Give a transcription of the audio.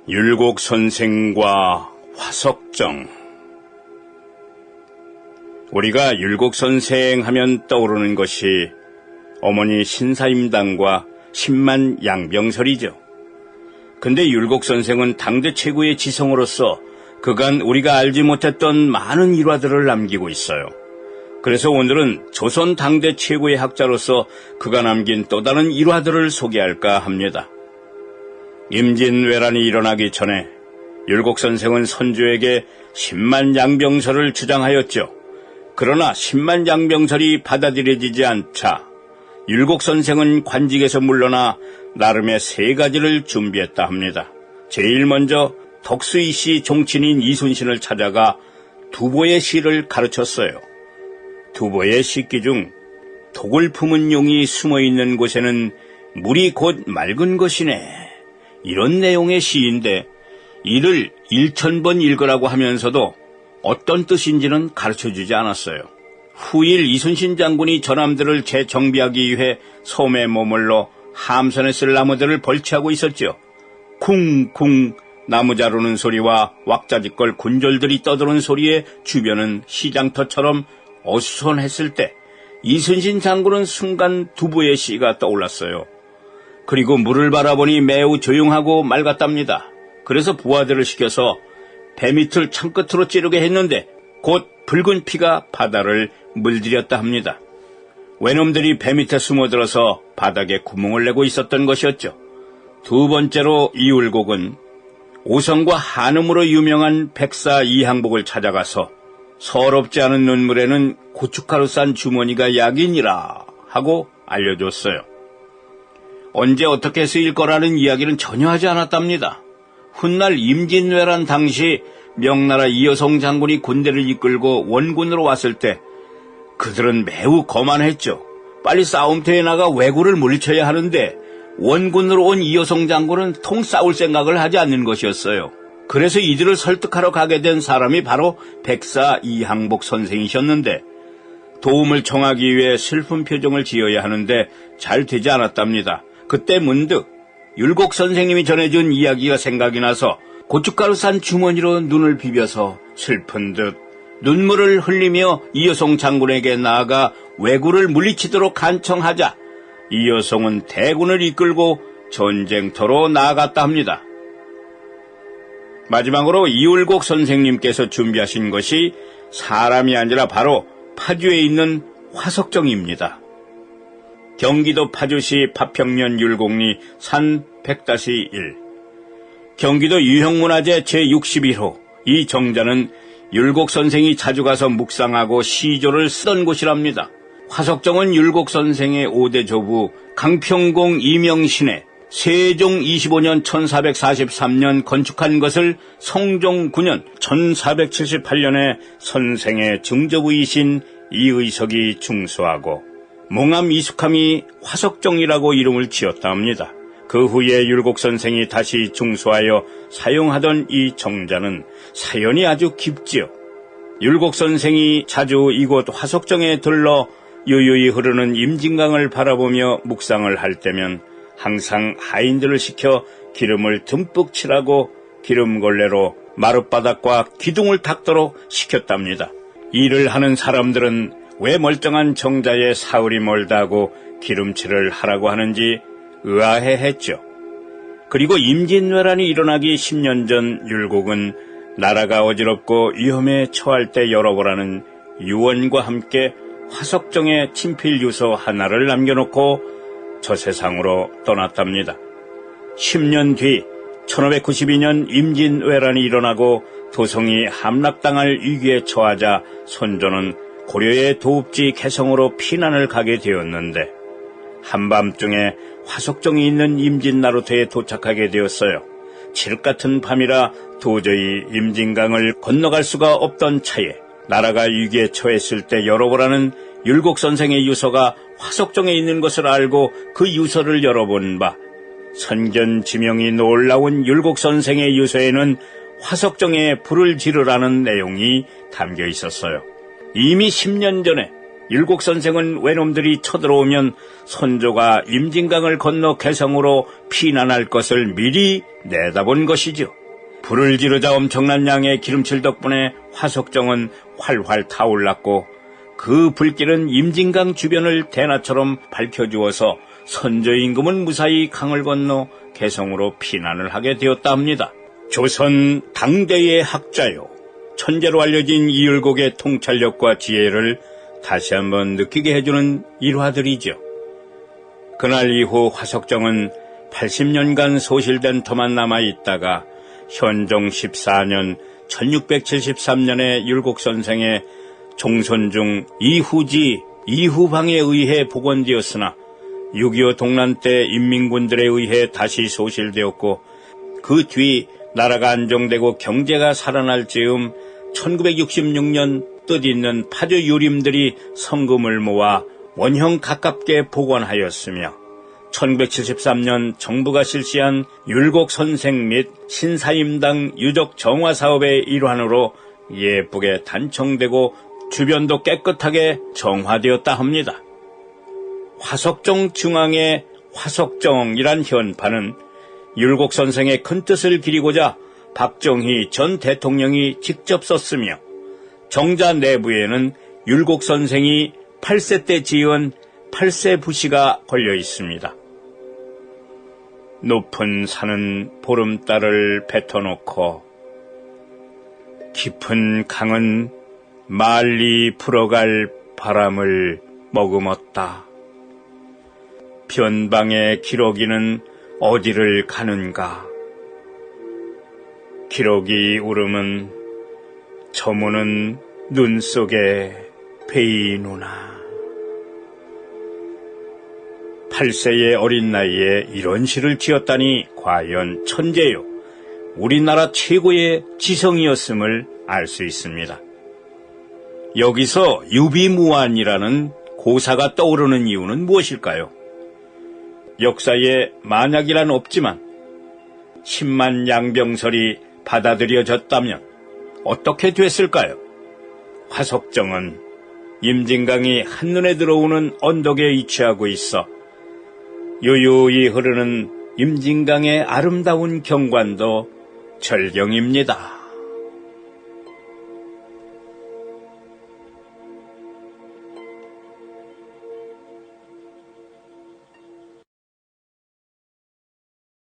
율곡 선생과 화석정. 우리가 율곡 선생 하면 떠오르는 것이 어머니 신사임당과 10만 양병설이죠. 근데 율곡 선생은 당대 최고의 지성으로서 그간 우리가 알지 못했던 많은 일화들을 남기고 있어요. 그래서 오늘은 조선 당대 최고의 학자로서 그가 남긴 또 다른 일화들을 소개할까 합니다. 임진왜란이 일어나기 전에 율곡 선생은 선조에게 10만 양병설을 주장하였죠. 그러나 10만 양병설이 받아들여지지 않자 율곡 선생은 관직에서 물러나 나름의 3가지를 준비했다 합니다. 제일 먼저 덕수이 씨 종친인 이순신을 찾아가 두보의 시를 가르쳤어요. 두보의 시기 중 독을 품은 용이 숨어있는 곳에는 물이 곧 맑은 것이네, 이런 내용의 시인데 이를 1000번 읽으라고 하면서도 어떤 뜻인지는 가르쳐주지 않았어요. 후일 이순신 장군이 전함들을 재정비하기 위해 섬에 머물러 함선에 쓸 나무들을 벌치하고 있었죠. 쿵쿵 나무 자루는 소리와 왁자지껄 군졸들이 떠드는 소리에 주변은 시장터처럼 어수선했을 때 이순신 장군은 순간 두부의 시가 떠올랐어요. 그리고 물을 바라보니 매우 조용하고 맑았답니다. 그래서 부하들을 시켜서 배 밑을 창끝으로 찌르게 했는데 곧 붉은 피가 바다를 물들였다 합니다. 외놈들이 배 밑에 숨어들어서 바닥에 구멍을 내고 있었던 것이었죠. 두 번째로 이율곡은 오성과 한음으로 유명한 백사 이항복을 찾아가서 서럽지 않은 눈물에는 고춧가루 싼 주머니가 약이니라 하고 알려줬어요. 언제 어떻게 쓰일 거라는 이야기는 전혀 하지 않았답니다. 훗날 임진왜란 당시 명나라 이여성 장군이 군대를 이끌고 원군으로 왔을 때 그들은 매우 거만했죠. 빨리 싸움터에 나가 왜구를 물리쳐야 하는데 원군으로 온 이여성 장군은 통 싸울 생각을 하지 않는 것이었어요. 그래서 이들을 설득하러 가게 된 사람이 바로 백사 이항복 선생이셨는데 도움을 청하기 위해 슬픈 표정을 지어야 하는데 잘 되지 않았답니다. 그때 문득 율곡 선생님이 전해준 이야기가 생각이 나서 고춧가루 싼 주머니로 눈을 비벼서 슬픈 듯 눈물을 흘리며 이여성 장군에게 나아가 왜구를 물리치도록 간청하자 이여성은 대군을 이끌고 전쟁터로 나아갔다 합니다. 마지막으로 이율곡 선생님께서 준비하신 것이 사람이 아니라 바로 파주에 있는 화석정입니다. 경기도 파주시 파평면 율곡리 산 100-1 경기도 유형문화재 제61호 이 정자는 율곡 선생이 자주 가서 묵상하고 시조를 쓰던 곳이랍니다. 화석정은 율곡 선생의 5대 조부 강평공 이명신의 세종 25년 1443년 건축한 것을 성종 9년 1478년에 선생의 증조부이신 이의석이 중수하고 몽암 이숙함이 화석정이라고 이름을 지었다 합니다. 그 후에 율곡 선생이 다시 중수하여 사용하던 이 정자는 사연이 아주 깊지요. 율곡 선생이 자주 이곳 화석정에 들러 유유히 흐르는 임진강을 바라보며 묵상을 할 때면 항상 하인들을 시켜 기름을 듬뿍 칠하고 기름걸레로 마룻바닥과 기둥을 닦도록 시켰답니다. 일을 하는 사람들은 왜 멀쩡한 정자에 사흘이 멀다 하고 기름칠을 하라고 하는지 의아해했죠. 그리고 임진왜란이 일어나기 10년 전 율곡은 나라가 어지럽고 위험에 처할 때 열어보라는 유언과 함께 화석정에 친필 유서 하나를 남겨놓고 저 세상으로 떠났답니다. 10년 뒤 1592년 임진왜란이 일어나고 도성이 함락당할 위기에 처하자 선조는 고려의 도읍지 개성으로 피난을 가게 되었는데 한밤중에 화석정이 있는 임진나루터에 도착하게 되었어요. 칠같은 밤이라 도저히 임진강을 건너갈 수가 없던 차에 나라가 위기에 처했을 때 열어보라는 율곡 선생의 유서가 화석정에 있는 것을 알고 그 유서를 열어본 바 선견지명이 놀라운 율곡 선생의 유서에는 화석정에 불을 지르라는 내용이 담겨 있었어요. 이미 10년 전에 율곡선생은 외놈들이 쳐들어오면 선조가 임진강을 건너 개성으로 피난할 것을 미리 내다본 것이죠. 불을 지르자 엄청난 양의 기름칠 덕분에 화석정은 활활 타올랐고 그 불길은 임진강 주변을 대낮처럼 밝혀주어서 선조 임금은 무사히 강을 건너 개성으로 피난을 하게 되었다 합니다. 조선 당대의 학자요, 천재로 알려진 이율곡의 통찰력과 지혜를 다시 한번 느끼게 해주는 일화들이죠. 그날 이후 화석정은 80년간 소실된 터만 남아있다가 현종 14년 1673년에 율곡선생의 종손중 이후지 이후방에 의해 복원되었으나 6.25 동란 때 인민군들에 의해 다시 소실되었고 그 뒤 나라가 안정되고 경제가 살아날 즈음 1966년 뜻있는 파주 유림들이 성금을 모아 원형 가깝게 복원하였으며 1973년 정부가 실시한 율곡선생 및 신사임당 유적 정화 사업의 일환으로 예쁘게 단청되고 주변도 깨끗하게 정화되었다 합니다. 화석정 중앙의 화석정이란 현판은 율곡선생의 큰 뜻을 기리고자 박정희 전 대통령이 직접 썼으며 정자 내부에는 율곡선생이 8세 때 지은 8세 부시가 걸려 있습니다. 높은 산은 보름달을 뱉어놓고 깊은 강은 말리 불어갈 바람을 머금었다. 변방의 기러기는 어디를 가는가? 기러기 울음은 저무는 눈 속에 베이누나. 8세의 어린 나이에 이런 시를 지었다니 과연 천재요, 우리나라 최고의 지성이었음을 알 수 있습니다. 여기서 유비무환이라는 고사가 떠오르는 이유는 무엇일까요? 역사에 만약이란 없지만 10만 양병설이 받아들여졌다면 어떻게 됐을까요? 화석정은 임진강이 한눈에 들어오는 언덕에 위치하고 있어 유유히 흐르는 임진강의 아름다운 경관도 절경입니다.